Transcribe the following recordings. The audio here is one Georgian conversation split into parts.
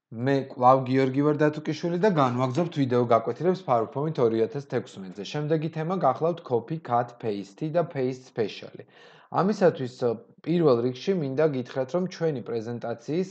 მე კვლავ გიორგი ვარ დათუკიშვილი და განვაგრძობთ ვიდეო გაკვეთილებს PowerPoint 2016-ზე. შემდეგი თემა გახლავთ copy, cut, paste და paste special. ამისათვის პირველ რიგში მინდა გითხრათ, რომ ჩვენი პრეზენტაციის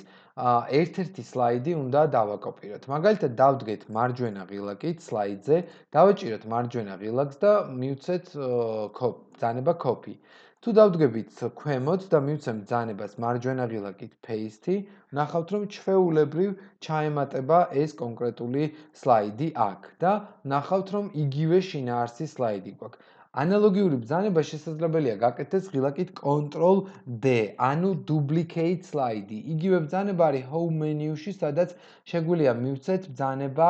ერთ-ერთი სლაიდი უნდა დავაკოპიროთ. მაგალითად, დავდგეთ მარჯვენა ღილაკით სლაიდზე, დავაჭიროთ მარჯვენა ღილაკს და მივცეთ ბრძანება copy. თუ დავდგებით ქვემოთ და მივცემთ ბრძანებას მარჯვენა ღილაკით paste, ვნახავთ, რომ ჩვეულებრივ ჩაემატება ეს კონკრეტული სლაიდი აქ და ვნახავთ, რომ იგივე შინაარსის სლაიდი გვაქვს. ანალოგიური ბრძანება შესაძლებელია გაკეთდეს ღილაკით Ctrl-D, ანუ duplicate slide. იგივე ბრძანება არის home menu-ში, სადაც შეგვიძლია მივცეთ ბრძანება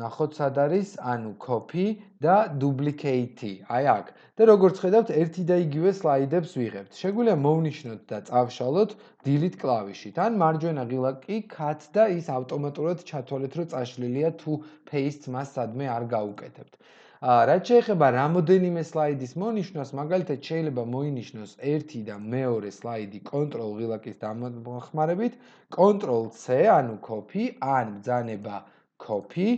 ნახოთ სად არის, ანუ copy და duplicate, აი აქ. და როგორც ხედავთ, ერთი და იგივე სლაიდებს ვიღებთ. შეგვიძლია მოვნიშნოთ და წავშალოთ delete კლავიშით. ან მარჯვენა ღილაკი cut და ის ავტომატურად ჩათვალეთ, რომ წაშლილია თუ paste მას სადმე არ გაუკეთებთ. რაც შეეხება რამოდენიმე სლაიდის მონიშნვას, მაგალითად შეიძლება მოინიშნოს ერთი და მეორე სლაიდი Ctrl ღილაკის დამახმარებით, Ctrl-C, ანუ copy, ან ბრძანება copy,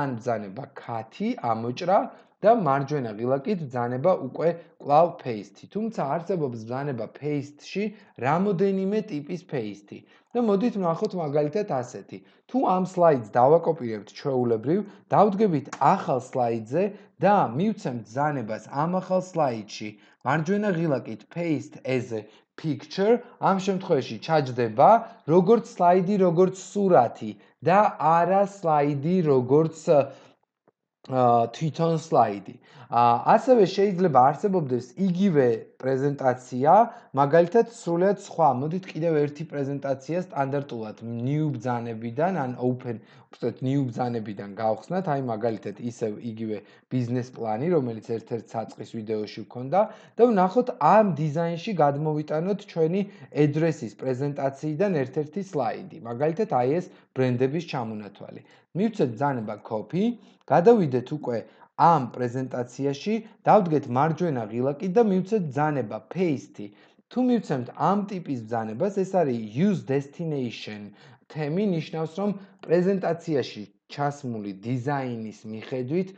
ან ბრძანება cut, ამოჭრა და მარჯვენა ღილაკით ბრძანება უკვე კვლავ paste. თუმცა არსებობს ბრძანება paste-ში რამოდენიმე ტიპის paste. და მოდით ვნახოთ მაგალითად ასეთი. თუ ამ სლაიდს დავაკოპირებთ ჩვეულებრივ, დავდგებით ახალ სლაიდზე და მივცემთ ბრძანებას ამ ახალ სლაიდში მარჯვენა ღილაკით paste as a picture, ამ შემთხვევაში ჩაჯდება როგორც სლაიდი, როგორც სურათი და არა სლაიდი როგორც თვითონ სლაიდი. ასევე შეიძლება არსებობდეს იგივე პრეზენტაცია, მაგალითად სრულიად სხვა. მოდით კიდევ ერთი პრეზენტაცია სტანდარტულად new ბრძანებიდან, ან open, უბრალოდ new ბრძანებიდან გავხსნათ, აი მაგალითად ისევ იგივე ბიზნეს პლანი, რომელიც ერთ-ერთ საწყის ვიდეოში ვქონდა და ვნახოთ ამ დიზაინში გადმოვიტანოთ ჩვენი address-ის პრეზენტაციიდან ერთ-ერთი სლაიდი. მაგალითად აი ეს ბრენდების ჩამონათვალი. მივცეთ ბრძანება copy, გადავიდეთ უკვე ამ პრეზენტაციაში, დავდგეთ მარჯვენა ღილაკით და მივცეთ ბრძანება paste. თუ მივცემთ ამ ტიპის ბრძანებას, ეს არის use destination თემი, ნიშნავს, რომ პრეზენტაციაში ჩასმული დიზაინის მიხედვით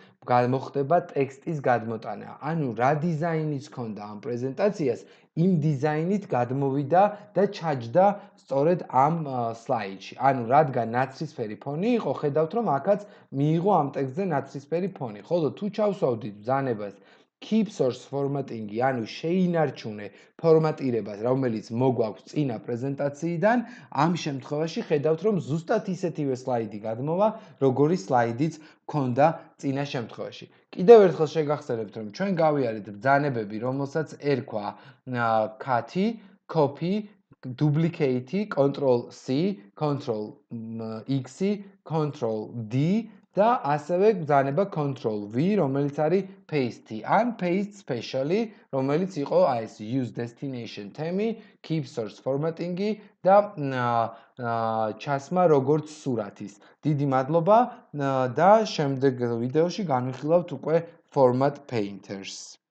მოხდება ტექსტის გადმოტანა. ანუ რა დიზაინიც ჰქონდა ამ პრეზენტაციას, იმ დიზაინით გადმოვიდა და ჩაჯდა სწორედ ამ სლაიდში. ანუ რადგან ნაცრისფერი ფონი იყო, ხედავთ, რომ აქაც მიიღო ამ ტექსტზე ნაცრისფერი ფონი. ხოლო თუ ჩავსვავდით ბრძანებას keep source formatting, ანუ შეინარჩუნე ფორმატირებას, რომელიც მოგვაქვს წინა პრეზენტაციიდან, ამ შემთხვევაში ხედავთ, რომ ზუსტად ისეთივე სლაიდი გადმოვა, როგორი სლაიდიც ჰქონდა წინა შემთხვევაში. კიდევ ერთხელ შეგახსენებთ, რომ ჩვენ გავიარეთ ბრძანებები, რომელსაც ერქვა cut, copy, duplicate, Ctrl-C, Ctrl-X, Ctrl-D და ასევე ბრძანება Ctrl-V, რომელიც არის paste, ან paste special, რომელიც იყო აი ეს use destination თემი, keep source formatting და ჩასმა როგორც სურათის. დიდი მადლობა და შემდეგ ვიდეოში განვიხილავთ უკვე format painters.